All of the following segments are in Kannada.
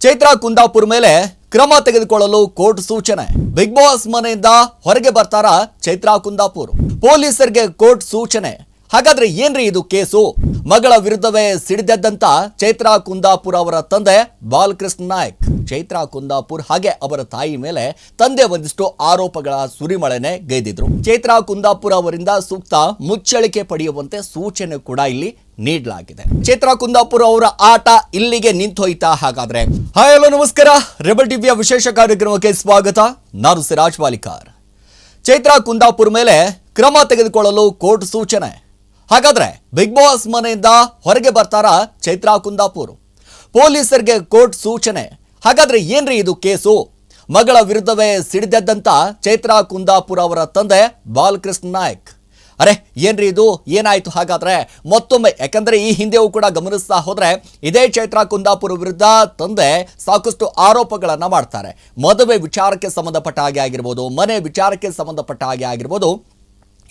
ಚೈತ್ರಾ ಕುಂದಾಪುರ ಮೇಲೆ ಕ್ರಮ ತೆಗೆದುಕೊಳ್ಳಲು ಕೋರ್ಟ್ ಸೂಚನೆ. ಬಿಗ್ ಬಾಸ್ ಮನೆಯಿಂದ ಹೊರಗೆ ಬರ್ತಾರಾ ಚೈತ್ರಾ ಕುಂದಾಪುರ? ಪೊಲೀಸರಿಗೆ ಕೋರ್ಟ್ ಸೂಚನೆ. ಹಾಗಾದ್ರೆ ಏನ್ರಿ ಇದು ಕೇಸು? ಮಗಳ ವಿರುದ್ಧವೇ ಸಿಡಿದೆದ್ದಂತ ಚೈತ್ರಾ ಕುಂದಾಪುರ ಅವರ ತಂದೆ ಬಾಲಕೃಷ್ಣ ನಾಯಕ್, ಚೈತ್ರಾ ಕುಂದಾಪುರ ಹಾಗೆ ಅವರ ತಾಯಿ ಮೇಲೆ ತಂದೆ ಒಂದಿಷ್ಟು ಆರೋಪಗಳ ಸುರಿಮಳೆನೆ ಗೈದಿದ್ರು. ಚೈತ್ರಾ ಕುಂದಾಪುರ ಅವರಿಂದ ಸೂಕ್ತ ಮುಚ್ಚಳಿಕೆ ಪಡೆಯುವಂತೆ ಸೂಚನೆ ಕೂಡ ಇಲ್ಲಿ ನೀಡಲಾಗಿದೆ. ಚೈತ್ರಾ ಕುಂದಾಪುರ ಅವರ ಆಟ ಇಲ್ಲಿಗೆ ನಿಂತೋಯ್ತಾ? ಹಾಗಾದ್ರೆ ಹಾಯ್ ಹಲೋ ನಮಸ್ಕಾರ, ರೆಬಲ್ ಟಿವಿಯ ವಿಶೇಷ ಕಾರ್ಯಕ್ರಮಕ್ಕೆ ಸ್ವಾಗತ. ನಾನು ಸಿರಾಜ್ ವಾಲಿಕಾರ್. ಚೈತ್ರಾ ಕುಂದಾಪುರ ಮೇಲೆ ಕ್ರಮ ತೆಗೆದುಕೊಳ್ಳಲು ಕೋರ್ಟ್ ಸೂಚನೆ. ಹಾಗಾದ್ರೆ ಬಿಗ್ ಬಾಸ್ ಮನೆಯಿಂದ ಹೊರಗೆ ಬರ್ತಾರಾ ಚೈತ್ರಾ ಕುಂದಾಪುರ? ಪೊಲೀಸರಿಗೆ ಕೋರ್ಟ್ ಸೂಚನೆ. ಹಾಗಾದ್ರೆ ಏನ್ರಿ ಇದು ಕೇಸು? ಮಗಳ ವಿರುದ್ಧವೇ ಸಿಡಿದೆದ್ದಂತ ಚೈತ್ರಾ ಕುಂದಾಪುರ ಅವರ ತಂದೆ ಬಾಲಕೃಷ್ಣ ನಾಯಕ್. ಅರೆ ಏನ್ರಿ ಇದು? ಏನಾಯ್ತು ಹಾಗಾದ್ರೆ? ಮತ್ತೊಮ್ಮೆ, ಯಾಕಂದ್ರೆ ಈ ಹಿಂದೆಯೂ ಕೂಡ ಗಮನಿಸ್ತಾ ಹೋದ್ರೆ ಇದೇ ಚೈತ್ರಾ ಕುಂದಾಪುರ ವಿರುದ್ಧ ತಂದೆ ಸಾಕಷ್ಟು ಆರೋಪಗಳನ್ನ ಮಾಡ್ತಾರೆ. ಮದುವೆ ವಿಚಾರಕ್ಕೆ ಸಂಬಂಧಪಟ್ಟ ಹಾಗೆ ಆಗಿರ್ಬೋದು, ಮನೆ ವಿಚಾರಕ್ಕೆ ಸಂಬಂಧಪಟ್ಟ ಹಾಗೆ ಆಗಿರ್ಬೋದು,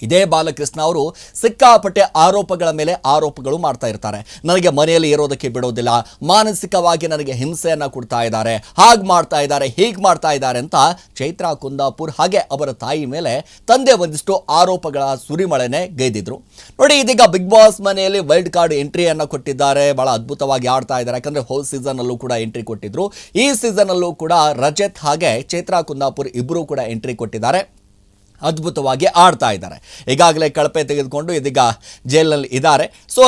ಇದೇ ಬಾಲಕೃಷ್ಣ ಅವರು ಸಿಕ್ಕಾಪಟ್ಟೆ ಆರೋಪಗಳ ಮೇಲೆ ಆರೋಪಗಳು ಮಾಡ್ತಾ ಇರ್ತಾರೆ. ನನಗೆ ಮನೆಯಲ್ಲಿ ಇರೋದಕ್ಕೆ ಬಿಡೋದಿಲ್ಲ, ಮಾನಸಿಕವಾಗಿ ನನಗೆ ಹಿಂಸೆಯನ್ನ ಕೊಡ್ತಾ ಇದ್ದಾರೆ, ಹಾಗೆ ಮಾಡ್ತಾ ಇದ್ದಾರೆ, ಹೀಗೆ ಮಾಡ್ತಾ ಇದ್ದಾರೆ ಅಂತ ಚೈತ್ರಾ ಕುಂದಾಪುರ ಹಾಗೆ ಅವರ ತಾಯಿ ಮೇಲೆ ತಂದೆ ಒಂದಿಷ್ಟು ಆರೋಪಗಳ ಸುರಿಮಳೆನೆ ಗೈದಿದ್ರು. ನೋಡಿ, ಇದೀಗ ಬಿಗ್ ಬಾಸ್ ಮನೆಯಲ್ಲಿ ವೈಲ್ಡ್ ಕಾರ್ಡ್ ಎಂಟ್ರಿಯನ್ನ ಕೊಟ್ಟಿದ್ದಾರೆ. ಬಹಳ ಅದ್ಭುತವಾಗಿ ಆಡ್ತಾ ಇದ್ದಾರೆ. ಯಾಕಂದ್ರೆ ಹೋಲ್ ಸೀಸನ್ ಅಲ್ಲೂ ಕೂಡ ಎಂಟ್ರಿ ಕೊಟ್ಟಿದ್ರು. ಈ ಸೀಸನ್ ಅಲ್ಲೂ ಕೂಡ ರಜತ್ ಹಾಗೆ ಚೈತ್ರಾ ಕುಂದಾಪುರ ಇಬ್ಬರು ಕೂಡ ಎಂಟ್ರಿ ಕೊಟ್ಟಿದ್ದಾರೆ. ಅದ್ಭುತವಾಗಿ ಆಡ್ತಾ ಇದ್ದಾರೆ. ಈಗಾಗಲೇ ಕಳಪೆ ತೆಗೆದುಕೊಂಡು ಇದೀಗ ಜೈಲಿನಲ್ಲಿ ಇದ್ದಾರೆ. ಸೊ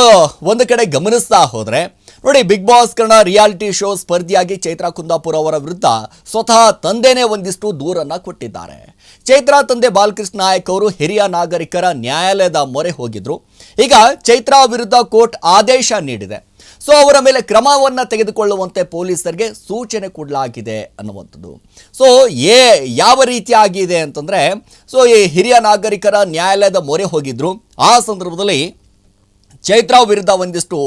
ಒಂದು ಕಡೆ ಗಮನಿಸ್ತಾ ಹೋದ್ರೆ ನೋಡಿ, Bigg Boss Kannada reality show ಸ್ಪರ್ಧಿಯಾಗಿ ಚೈತ್ರಾ ಕುಂದಾಪುರ ಅವರ ವಿರುದ್ಧ ಸ್ವತಃ ತಂದೆನೇ ಒಂದಿಷ್ಟು ದೂರನ್ನ ಕೊಟ್ಟಿದ್ದಾರೆ. ಚೈತ್ರಾ ತಂದೆ ಬಾಲಕೃಷ್ಣ ನಾಯಕ್ ಅವರು ಹಿರಿಯ ನಾಗರಿಕರ ನ್ಯಾಯಾಲಯದ ಮೊರೆ ಹೋಗಿದ್ರು. ಈಗ ಚೈತ್ರಾ ವಿರುದ್ಧ ಕೋರ್ಟ್ ಆದೇಶ ನೀಡಿದೆ. ಸೊ ಅವರ ಮೇಲೆ ಕ್ರಮವನ್ನು ತೆಗೆದುಕೊಳ್ಳುವಂತೆ ಪೊಲೀಸರಿಗೆ ಸೂಚನೆ ಕೊಡಲಾಗಿದೆ ಅನ್ನುವಂಥದ್ದು. ಸೊ ಯಾವ ರೀತಿಯಾಗಿದೆ ಅಂತಂದರೆ, ಸೊ ಈ ಹಿರಿಯ ನಾಗರಿಕರ ನ್ಯಾಯಾಲಯದ ಮೊರೆ ಹೋಗಿದ್ರು. ಆ ಸಂದರ್ಭದಲ್ಲಿ ಚೈತ್ರಾ ವಿರುದ್ಧ ಒಂದಿಷ್ಟು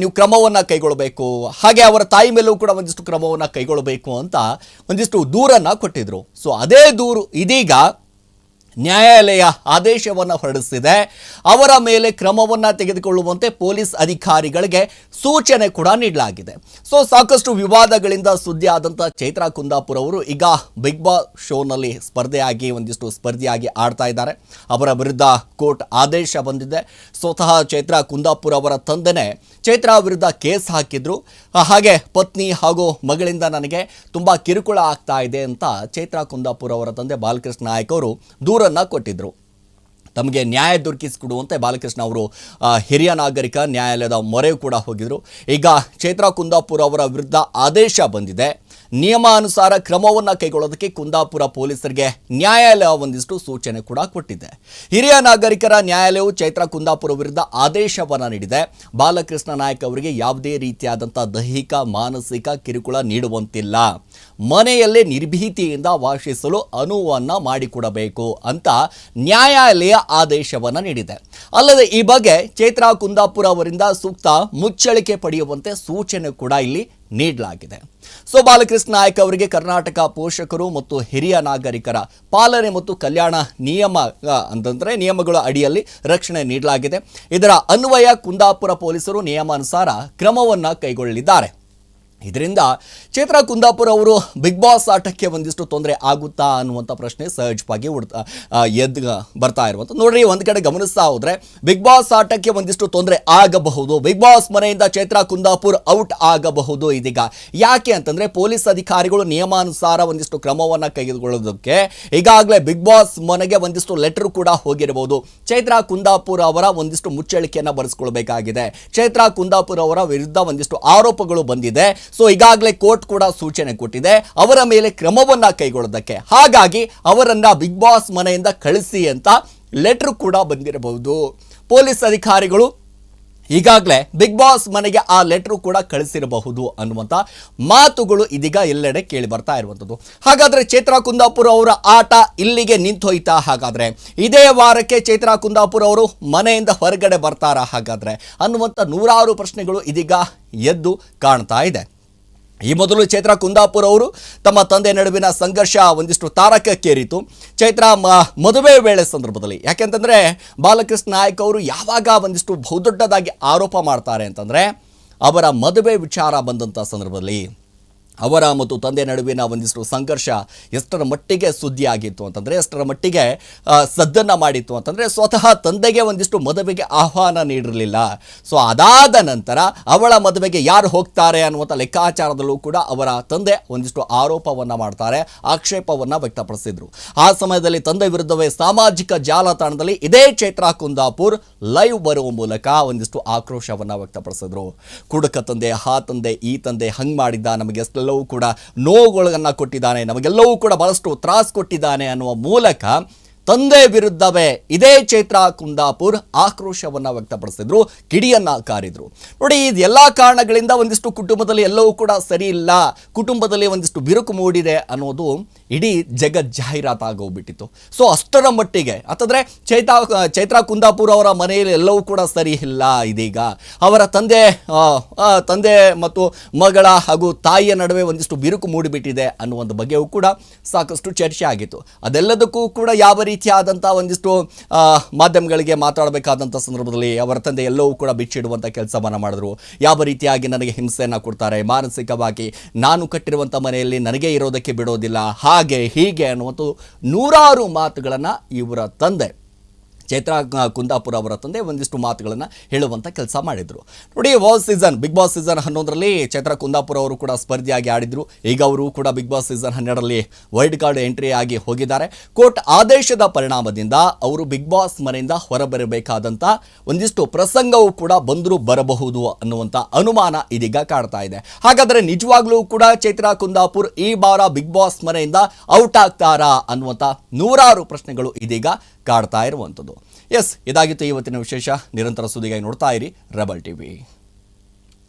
ನೀವು ಕ್ರಮವನ್ನು ಕೈಗೊಳ್ಳಬೇಕು, ಹಾಗೆ ಅವರ ತಾಯಿ ಮೇಲೂ ಕೂಡ ಒಂದಿಷ್ಟು ಕ್ರಮವನ್ನು ಕೈಗೊಳ್ಳಬೇಕು ಅಂತ ಒಂದಿಷ್ಟು ದೂರನ್ನು ಕೊಟ್ಟಿದ್ರು. ಸೊ ಅದೇ ದೂರು ಇದೀಗ ನ್ಯಾಯಾಲಯ ಆದೇಶವನ್ನು ಹೊರಡಿಸಿದೆ. ಅವರ ಮೇಲೆ ಕ್ರಮವನ್ನು ತೆಗೆದುಕೊಳ್ಳುವಂತೆ ಪೊಲೀಸ್ ಅಧಿಕಾರಿಗಳಿಗೆ ಸೂಚನೆ ಕೂಡ ನೀಡಲಾಗಿದೆ. ಸೊ ಸಾಕಷ್ಟು ವಿವಾದಗಳಿಂದ ಸುದ್ದಿ ಆದಂಥ ಚೈತ್ರಾ ಕುಂದಾಪುರ ಅವರು ಈಗ ಬಿಗ್ ಬಾಸ್ ಶೋನಲ್ಲಿ ಸ್ಪರ್ಧಿಯಾಗಿ ಆಡ್ತಾ ಇದ್ದಾರೆ. ಅವರ ವಿರುದ್ಧ ಕೋರ್ಟ್ ಆದೇಶ ಬಂದಿದೆ. ಸ್ವತಃ ಚೈತ್ರಾ ಕುಂದಾಪುರ ಅವರ ತಂದೆನೇ ಚೈತ್ರಾ ವಿರುದ್ಧ ಕೇಸ್ ಹಾಕಿದ್ರು. ಹಾಗೆ ಪತ್ನಿ ಹಾಗೂ ಮಗಳಿಂದ ನನಗೆ ತುಂಬ ಕಿರುಕುಳ ಆಗ್ತಾ ಇದೆ ಅಂತ ಚೈತ್ರಾ ಕುಂದಾಪುರ ಅವರ ತಂದೆ ಬಾಲಕೃಷ್ಣ ನಾಯಕ್ ಅವರು ದೂರನ್ನ ಕೊಟ್ಟಿದ್ರು. ತಮಗೆ ನ್ಯಾಯ ದೊರಕಿಸಿಕೊಡುವಂತೆ ಬಾಲಕೃಷ್ಣ ಅವರು ಹಿರಿಯ ನಾಗರಿಕ ನ್ಯಾಯಾಲಯದ ಮೊರೆ ಕೂಡ ಹೋಗಿದ್ರು. ಈಗ ಚೈತ್ರಾ ಕುಂದಾಪುರ ಅವರ ವಿರುದ್ಧ ಆದೇಶ ಬಂದಿದೆ. ನಿಯಮಾನುಸಾರ ಕ್ರಮವನ್ನು ಕೈಗೊಳ್ಳೋದಕ್ಕೆ ಕುಂದಾಪುರ ಪೊಲೀಸರಿಗೆ ನ್ಯಾಯಾಲಯ ಒಂದಿಷ್ಟು ಸೂಚನೆ ಕೂಡ ಕೊಟ್ಟಿದೆ. ಹಿರಿಯ ನಾಗರಿಕರ ನ್ಯಾಯಾಲಯವು ಚೈತ್ರಾ ಕುಂದಾಪುರ ವಿರುದ್ಧ ಆದೇಶವನ್ನು ನೀಡಿದೆ. ಬಾಲಕೃಷ್ಣ ನಾಯಕ್ ಅವರಿಗೆ ಯಾವುದೇ ರೀತಿಯಾದಂಥ ದೈಹಿಕ ಮಾನಸಿಕ ಕಿರುಕುಳ ನೀಡುವಂತಿಲ್ಲ, ಮನೆಯಲ್ಲೇ ನಿರ್ಭೀತಿಯಿಂದ ವಾಸಿಸಲು ಅನುವನ್ನು ಮಾಡಿಕೊಡಬೇಕು ಅಂತ ನ್ಯಾಯಾಲಯ ಆದೇಶವನ್ನು ನೀಡಿದೆ. ಅಲ್ಲದೆ ಈ ಬಗ್ಗೆ ಚೈತ್ರಾ ಕುಂದಾಪುರ ಅವರಿಂದ ಸೂಕ್ತ ಮುಚ್ಚಳಿಕೆ ಪಡೆಯುವಂತೆ ಸೂಚನೆ ಕೂಡ ಇಲ್ಲಿ ನೀಡಲಾಗಿದೆ. ಸೊ ಬಾಲಕೃಷ್ಣ ನಾಯಕ್ ಅವರಿಗೆ ಕರ್ನಾಟಕ ಪೋಷಕರು ಮತ್ತು ಹಿರಿಯ ನಾಗರಿಕರ ಪಾಲನೆ ಮತ್ತು ಕಲ್ಯಾಣ ನಿಯಮಗಳ ಅಡಿಯಲ್ಲಿ ರಕ್ಷಣೆ ನೀಡಲಾಗಿದೆ. ಇದರ ಅನ್ವಯ ಕುಂದಾಪುರ ಪೊಲೀಸರು ನಿಯಮಾನುಸಾರ ಕ್ರಮವನ್ನು ಕೈಗೊಳ್ಳಲಿದ್ದಾರೆ. ಇದರಿಂದ ಚೈತ್ರಾ ಕುಂದಾಪುರ ಅವರು ಬಿಗ್ ಬಾಸ್ ಆಟಕ್ಕೆ ಒಂದಿಷ್ಟು ತೊಂದರೆ ಆಗುತ್ತಾ ಅನ್ನುವಂಥ ಪ್ರಶ್ನೆ ಸಹಜವಾಗಿ ಎದ್ದು ಬರ್ತಾ ಇರುವಂಥ. ನೋಡ್ರಿ, ಒಂದು ಕಡೆ ಗಮನಿಸ್ತಾ ಹೋದ್ರೆ ಬಿಗ್ ಬಾಸ್ ಆಟಕ್ಕೆ ಒಂದಿಷ್ಟು ತೊಂದರೆ ಆಗಬಹುದು. ಬಿಗ್ ಬಾಸ್ ಮನೆಯಿಂದ ಚೈತ್ರಾ ಕುಂದಾಪುರ ಔಟ್ ಆಗಬಹುದು ಇದೀಗ. ಯಾಕೆ ಅಂತಂದ್ರೆ ಪೊಲೀಸ್ ಅಧಿಕಾರಿಗಳು ನಿಯಮಾನುಸಾರ ಒಂದಿಷ್ಟು ಕ್ರಮವನ್ನು ಕೈಗೊಳ್ಳೋದಕ್ಕೆ ಈಗಾಗಲೇ ಬಿಗ್ ಬಾಸ್ ಮನೆಗೆ ಒಂದಿಷ್ಟು ಲೆಟರ್ ಕೂಡ ಹೋಗಿರಬಹುದು. ಚೈತ್ರಾ ಕುಂದಾಪುರ ಅವರ ಒಂದಿಷ್ಟು ಮುಚ್ಚಳಿಕೆಯನ್ನು ಬರೆಸ್ಕೊಳ್ಬೇಕಾಗಿದೆ. ಚೈತ್ರಾ ಕುಂದಾಪುರ ಅವರ ವಿರುದ್ಧ ಒಂದಿಷ್ಟು ಆರೋಪಗಳು ಬಂದಿದೆ. ಸೊ ಈಗಾಗಲೇ ಕೋರ್ಟ್ ಕೂಡ ಸೂಚನೆ ಕೊಟ್ಟಿದೆ ಅವರ ಮೇಲೆ ಕ್ರಮವನ್ನ ಕೈಗೊಳ್ಳೋದಕ್ಕೆ. ಹಾಗಾಗಿ ಅವರನ್ನ ಬಿಗ್ ಬಾಸ್ ಮನೆಯಿಂದ ಕಳಿಸಿ ಅಂತ ಲೆಟರ್ ಕೂಡ ಬಂದಿರಬಹುದು. ಪೊಲೀಸ್ ಅಧಿಕಾರಿಗಳು ಈಗಾಗಲೇ ಬಿಗ್ ಬಾಸ್ ಮನೆಗೆ ಆ ಲೆಟರ್ ಕೂಡ ಕಳಿಸಿರಬಹುದು ಅನ್ನುವಂಥ ಮಾತುಗಳು ಇದೀಗ ಎಲ್ಲೆಡೆ ಕೇಳಿ ಬರ್ತಾ ಇರುವಂಥದ್ದು. ಹಾಗಾದ್ರೆ ಚೈತ್ರಾ ಕುಂದಾಪುರ ಅವರ ಆಟ ಇಲ್ಲಿಗೆ ನಿಂತೋಯ್ತಾ? ಹಾಗಾದ್ರೆ ಇದೇ ವಾರಕ್ಕೆ ಚೈತ್ರಾ ಕುಂದಾಪುರ ಅವರು ಮನೆಯಿಂದ ಹೊರಗಡೆ ಬರ್ತಾರಾ ಹಾಗಾದ್ರೆ ಅನ್ನುವಂಥ ನೂರಾರು ಪ್ರಶ್ನೆಗಳು ಇದೀಗ ಎದ್ದು ಕಾಣ್ತಾ ಇದೆ. ಈ ಮೊದಲು ಚೈತ್ರಾ ಕುಂದಾಪುರ ಅವರು ತಮ್ಮ ತಂದೆ ನಡುವಿನ ಸಂಘರ್ಷ ಒಂದಿಷ್ಟು ತಾರಕಕ್ಕೇರಿತು. ಚೈತ್ರಾ ಮದುವೆ ವೇಳೆ ಸಂದರ್ಭದಲ್ಲಿ, ಯಾಕೆಂತಂದರೆ ಬಾಲಕೃಷ್ಣ ನಾಯಕ್ ಅವರು ಯಾವಾಗ ಒಂದಿಷ್ಟು ಬಹುದೊಡ್ಡದಾಗಿ ಆರೋಪ ಮಾಡ್ತಾರೆ ಅಂತಂದರೆ ಅವರ ಮದುವೆ ವಿಚಾರ ಬಂದಂಥ ಸಂದರ್ಭದಲ್ಲಿ ಅವರ ಮತ್ತು ತಂದೆ ನಡುವಿನ ಒಂದಿಷ್ಟು ಸಂಘರ್ಷ ಎಷ್ಟರ ಮಟ್ಟಿಗೆ ಸುದ್ದಿ ಆಗಿತ್ತು ಅಂತಂದರೆ, ಎಷ್ಟರ ಮಟ್ಟಿಗೆ ಸದ್ದನ್ನು ಮಾಡಿತ್ತು ಅಂತಂದರೆ, ಸ್ವತಃ ತಂದೆಗೆ ಒಂದಿಷ್ಟು ಮದುವೆಗೆ ಆಹ್ವಾನ ನೀಡಿರಲಿಲ್ಲ. ಸೊ ಅದಾದ ನಂತರ ಅವಳ ಮದುವೆಗೆ ಯಾರು ಹೋಗ್ತಾರೆ ಅನ್ನುವಂಥ ಲೆಕ್ಕಾಚಾರದಲ್ಲೂ ಕೂಡ ಅವರ ತಂದೆ ಒಂದಿಷ್ಟು ಆರೋಪವನ್ನು ಮಾಡ್ತಾರೆ, ಆಕ್ಷೇಪವನ್ನು ವ್ಯಕ್ತಪಡಿಸಿದ್ರು. ಆ ಸಮಯದಲ್ಲಿ ತಂದೆ ವಿರುದ್ಧವೇ ಸಾಮಾಜಿಕ ಜಾಲತಾಣದಲ್ಲಿ ಇದೇ ಚೈತ್ರಾ ಕುಂದಾಪುರ್ ಲೈವ್ ಬರುವ ಮೂಲಕ ಒಂದಿಷ್ಟು ಆಕ್ರೋಶವನ್ನು ವ್ಯಕ್ತಪಡಿಸಿದ್ರು. ಕುಡುಕ ತಂದೆ, ಆ ತಂದೆ, ಈ ತಂದೆ ಹಂಗೆ ಮಾಡಿದ್ದ, ನಮಗೆ ಎಲ್ಲವೂ ಕೂಡ ನೋವುಗಳನ್ನು ಕೊಟ್ಟಿದ್ದಾನೆ, ನಮಗೆಲ್ಲವೂ ಕೂಡ ಬಹಳಷ್ಟು ತ್ರಾಸು ಕೊಟ್ಟಿದ್ದಾನೆ ಅನ್ನುವ ಮೂಲಕ ತಂದೆ ವಿರುದ್ಧವೇ ಇದೇ ಚೈತ್ರಾ ಕುಂದಾಪುರ್ ಆಕ್ರೋಶವನ್ನು ವ್ಯಕ್ತಪಡಿಸಿದ್ರು, ಕಿಡಿಯನ್ನ ಕಾರಿದ್ರು. ನೋಡಿ, ಇದೆಲ್ಲ ಕಾರಣಗಳಿಂದ ಒಂದಿಷ್ಟು ಕುಟುಂಬದಲ್ಲಿ ಎಲ್ಲವೂ ಕೂಡ ಸರಿ ಇಲ್ಲ, ಕುಟುಂಬದಲ್ಲಿ ಒಂದಿಷ್ಟು ಬಿರುಕು ಮೂಡಿದೆ ಅನ್ನೋದು ಇಡೀ ಜಾಹೀರಾತಾಗೋಗ್ಬಿಟ್ಟಿತ್ತು. ಸೊ ಅಷ್ಟರ ಮಟ್ಟಿಗೆ ಅಂತಂದರೆ ಚೈತ್ರಾ ಕುಂದಾಪುರ್ ಅವರ ಮನೆಯಲ್ಲಿ ಎಲ್ಲವೂ ಕೂಡ ಸರಿ ಇಲ್ಲ. ಇದೀಗ ಅವರ ತಂದೆ ಮತ್ತು ಮಗಳ ಹಾಗೂ ತಾಯಿಯ ನಡುವೆ ಒಂದಿಷ್ಟು ಬಿರುಕು ಮೂಡಿಬಿಟ್ಟಿದೆ ಅನ್ನುವಂಥ ಬಗ್ಗೆಯೂ ಕೂಡ ಸಾಕಷ್ಟು ಚರ್ಚೆ ಆಗಿತ್ತು. ಅದೆಲ್ಲದಕ್ಕೂ ಕೂಡ ಯಾವ ರೀತಿಯಾದಂಥ ಒಂದಿಷ್ಟು ಮಾಧ್ಯಮಗಳಿಗೆ ಮಾತಾಡಬೇಕಾದಂಥ ಸಂದರ್ಭದಲ್ಲಿ ಅವರ ತಂದೆ ಎಲ್ಲವೂ ಕೂಡ ಬಿಚ್ಚಿಡುವಂಥ ಕೆಲಸವನ್ನು ಮಾಡಿದ್ರು. ಯಾವ ರೀತಿಯಾಗಿ ನನಗೆ ಹಿಂಸೆಯನ್ನು ಕೊಡ್ತಾರೆ, ಮಾನಸಿಕವಾಗಿ ನಾನು ಕಟ್ಟಿರುವಂಥ ಮನೆಯಲ್ಲಿ ನನಗೆ ಇರೋದಕ್ಕೆ ಬಿಡೋದಿಲ್ಲ, ಹಾಗೆ ಹೀಗೆ ಅನ್ನುವಂಥ ನೂರಾರು ಮಾತುಗಳನ್ನು ಇವರ ತಂದೆ ಚೈತ್ರಾ ಕುಂದಾಪುರ್ ಅವರ ತಂದೆ ಒಂದಿಷ್ಟು ಮಾತುಗಳನ್ನು ಹೇಳುವಂಥ ಕೆಲಸ ಮಾಡಿದರು. ನೋಡಿ, ಬಿಗ್ ಬಾಸ್ ಸೀಸನ್ 11ರಲ್ಲಿ ಚೈತ್ರಾ ಕುಂದಾಪುರ್ ಅವರು ಕೂಡ ಸ್ಪರ್ಧಿಯಾಗಿ ಆಡಿದರು. ಈಗ ಅವರು ಕೂಡ ಬಿಗ್ ಬಾಸ್ ಸೀಸನ್ 12ರಲ್ಲಿ ವೈಲ್ಡ್ ಕಾರ್ಡ್ ಎಂಟ್ರಿ ಆಗಿ ಹೋಗಿದ್ದಾರೆ. ಕೋರ್ಟ್ ಆದೇಶದ ಪರಿಣಾಮದಿಂದ ಅವರು ಬಿಗ್ ಬಾಸ್ ಮನೆಯಿಂದ ಹೊರಬರಬೇಕಾದಂಥ ಒಂದಿಷ್ಟು ಪ್ರಸಂಗವೂ ಕೂಡ ಬರಬಹುದು ಅನ್ನುವಂಥ ಅನುಮಾನ ಇದೀಗ ಕಾಡ್ತಾ ಇದೆ. ಹಾಗಾದರೆ ನಿಜವಾಗ್ಲೂ ಕೂಡ ಚೈತ್ರಾ ಕುಂದಾಪುರ್ ಈ ಬಾರ ಬಿಗ್ ಬಾಸ್ ಮನೆಯಿಂದ ಔಟ್ ಆಗ್ತಾರಾ ಅನ್ನುವಂಥ ನೂರಾರು ಪ್ರಶ್ನೆಗಳು ಇದೀಗ ಕಾಡ್ತಾ ಇರುವಂಥದ್ದು. ಎಸ್, ಇದಾಗಿತ್ತು ಇವತ್ತಿನ ವಿಶೇಷ. ನಿರಂತರ ಸುದ್ದಿಗಾಗಿ ನೋಡ್ತಾ ಇರಿ ರೆಬಲ್ ಟಿವಿ.